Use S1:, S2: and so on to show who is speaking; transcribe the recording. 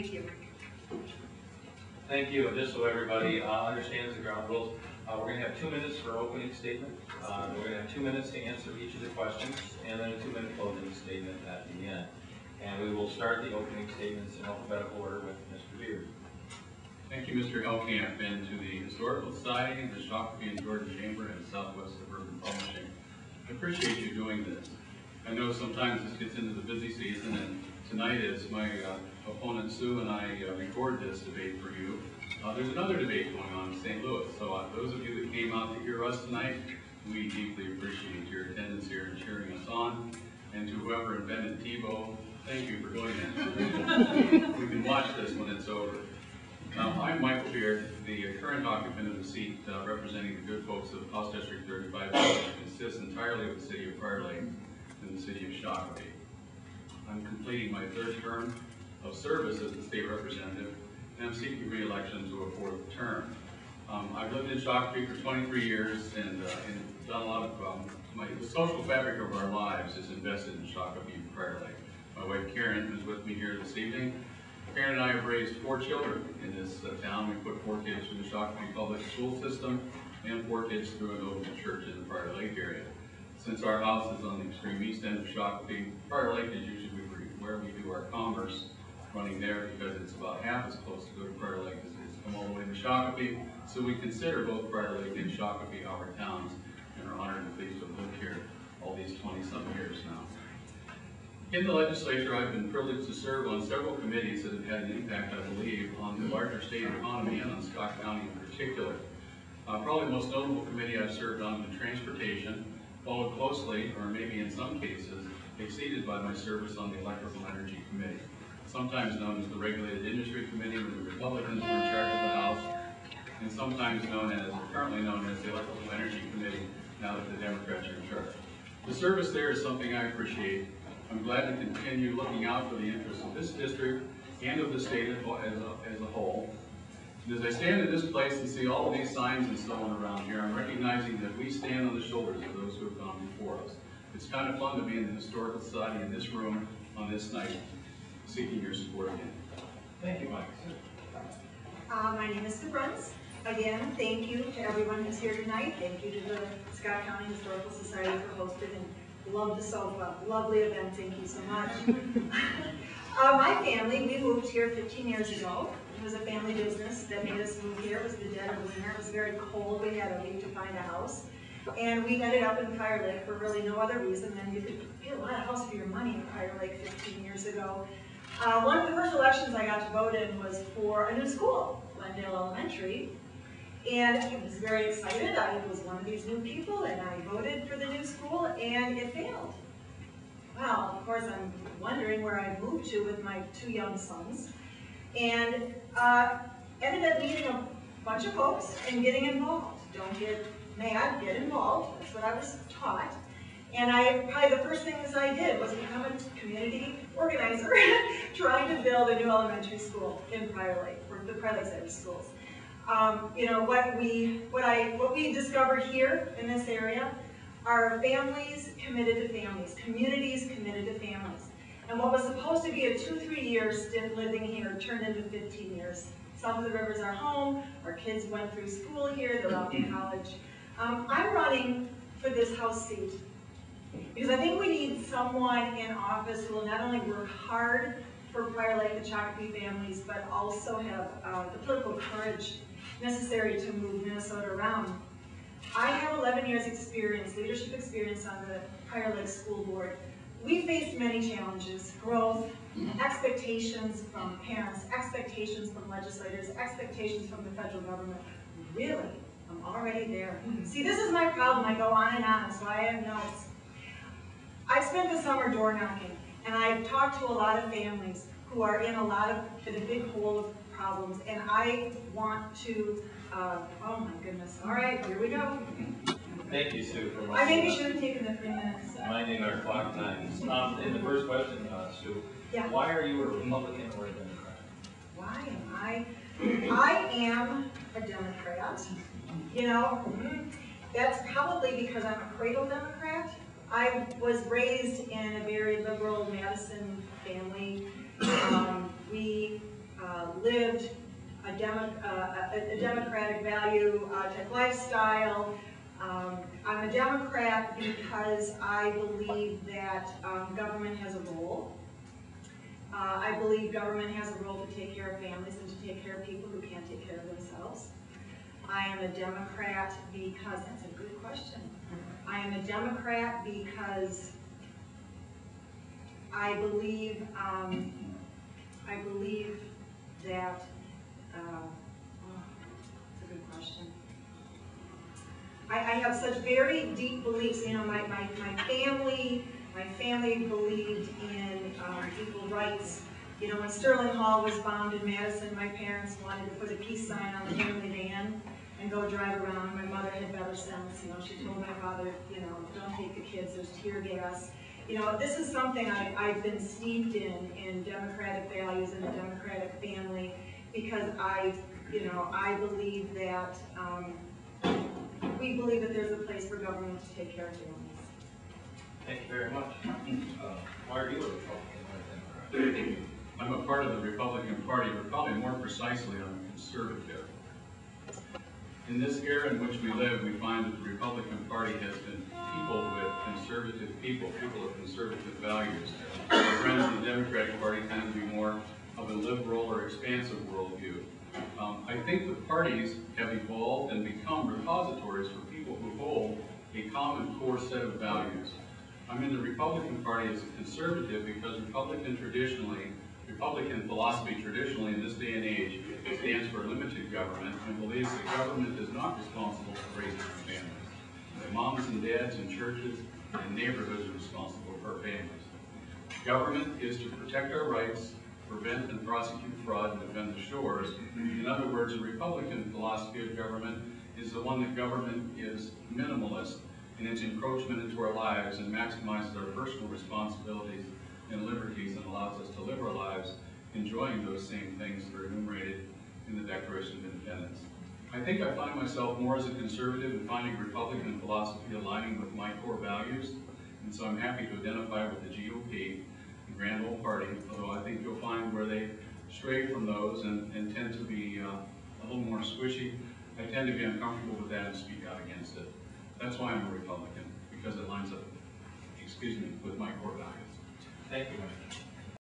S1: Thank you.
S2: Thank you. And just so everybody understands the ground rules, we're going to have 2 minutes for opening statement. We're going to have 2 minutes to answer each of the questions, and then a 2-minute closing statement at the end. And we will start the opening statements in alphabetical order with Mr. Beard.
S3: Thank you, Mr. Elkamp, and to the Historical Society, the Shakopee and Jordan Chamber, and Southwest Suburban Publishing. I appreciate you doing this. I know sometimes this gets into the busy season, and tonight, as my opponent Sue and I record this debate for you, there's another debate going on in St. Louis. So those of you that came out to hear us tonight, we deeply appreciate your attendance here and cheering us on. And to whoever invented TiVo, thank you for doing that. We can watch this when it's over. I'm Michael Beard, the current occupant of the seat representing the good folks of House District 35, which consists entirely of the city of Prior Lake and the city of Shakopee. I'm completing my 3rd term of service as the state representative, and I'm seeking re-election to a 4th term. I've lived in Shakopee for 23 years and done a lot of, the social fabric of our lives is invested in Shakopee and Prior Lake. My wife Karen, who's with me here this evening, Karen and I have raised 4 children in this town. We put 4 kids through the Shakopee public school system and 4 kids through an open church in the Prior Lake area. Since our house is on the extreme east end of Shakopee, Prior Lake is usually where we do our commerce running there, because it's about half as close to go to Prior Lake as it is to come all the way to Shakopee. So we consider both Prior Lake and Shakopee our towns, and are honored and pleased to have lived here all these 20-some years now. In the legislature, I've been privileged to serve on several committees that have had an impact, I believe, on the larger state economy and on Scott County in particular. Probably the most notable committee I've served on is transportation, followed closely, or maybe in some cases, exceeded by my service on the Electrical Energy Committee, sometimes known as the Regulated Industry Committee, when the Republicans were in charge of the House, and sometimes currently known as the Electrical Energy Committee, now that the Democrats are in charge. The service there is something I appreciate. I'm glad to continue looking out for the interests of this district and of the state as a whole. And as I stand in this place and see all of these signs and so on around here, I'm recognizing that we stand on the shoulders of those who have gone before us. It's kind of fun to be in the Historical Society in this room on this night, seeking your support again.
S2: Thank you, Mike.
S1: My name is Sue Bruns. Again, thank you to everyone who's here tonight. Thank you to the Scott County Historical Society for hosting and love the sofa. Lovely event. Thank you so much. My family, we moved here 15 years ago. It was a family business that made us move here. It was the dead of winter. It was very cold. We had a week to find a house. And we ended up in Prior Lake for really no other reason than you could get a lot of house for your money in Prior Lake 15 years ago. One of the first elections I got to vote in was for a new school, Glendale Elementary. And I was very excited. I was one of these new people, and I voted for the new school, and it failed. Well, of course, I'm wondering where I moved to with my 2 young sons, and ended up meeting a bunch of folks and getting involved. Don't get mad, get involved. That's what I was taught. And probably the first things I did was become a community organizer, trying to build a new elementary school in Prior Lake, for the Prior Lake side of schools. You know, what we discover here in this area are families committed to families, communities committed to families. And what was supposed to be a 2-3 year stint living here turned into 15 years. South of the rivers are home, our kids went through school here, they're off to college. I'm running for this House seat because I think we need someone in office who will not only work hard for Prior Lake and Shakopee families, but also have the political courage necessary to move Minnesota around. I have 11 years experience, leadership experience on the Prior Lake School Board. We faced many challenges: growth, expectations from parents, expectations from legislators, expectations from the federal government. Really, I'm already there. See, this is my problem. I go on and on, so I have notes. I spent the summer door knocking, and I've talked to a lot of families who are in a big hole of problems, and I want to, oh my goodness, all right, here we go.
S2: Thank you, Sue, for
S1: I maybe should have taken the 3 minutes.
S2: minding our clock times. In the first question, Sue,
S1: Yeah.
S2: Why are you a Republican or a Democrat?
S1: Why am I? I am a Democrat. You know, that's probably because I'm a cradle Democrat. I was raised in a very liberal Madison family. We lived a democratic value type lifestyle. I'm a Democrat because I believe that government has a role. I believe government has a role to take care of families and to take care of people who can't take care of themselves. I am a Democrat because, that's a good question. I am a Democrat because I believe that, that's a good question. I have such very deep beliefs, you know, my family believed in equal rights. You know, when Sterling Hall was bombed in Madison, my parents wanted to put a peace sign on the family van and go drive around. My mother had better sense, you know, she told my father, you know, don't take the kids, there's tear gas. You know, this is something I've been steeped in democratic values and the democratic family, because I believe that we believe that there's a place for government to take care of families.
S2: Thank you very much. Why are you a Republican or a Democrat?
S3: I'm a part of the Republican Party, but probably more precisely I'm a conservative. In this era in which we live, we find that the Republican Party has been people with conservative people with conservative values. Our friends in the Democratic Party tend to be more of a liberal or expansive worldview. I think the parties have evolved and become repositories for people who hold a common core set of values. I'm in the Republican Party as a conservative because Republican philosophy traditionally in this day and age stands for limited government and believes that government is not responsible for raising our families. That moms and dads and churches and neighborhoods are responsible for our families. Government is to protect our rights, prevent and prosecute fraud, and defend the shores. In other words, the Republican philosophy of government is the one that government is minimalist in its encroachment into our lives and maximizes our personal responsibilities and liberties and allows us to live our lives enjoying those same things that are enumerated in the Declaration of Independence. I think I find myself more as a conservative and finding Republican philosophy aligning with my core values, and so I'm happy to identify with the GOP, the Grand Old Party, although I think you'll find where they stray from those and tend to be a little more squishy. I tend to be uncomfortable with that and speak out against it. That's why I'm a Republican, because it lines up, with my core values.
S2: Thank you, Mike.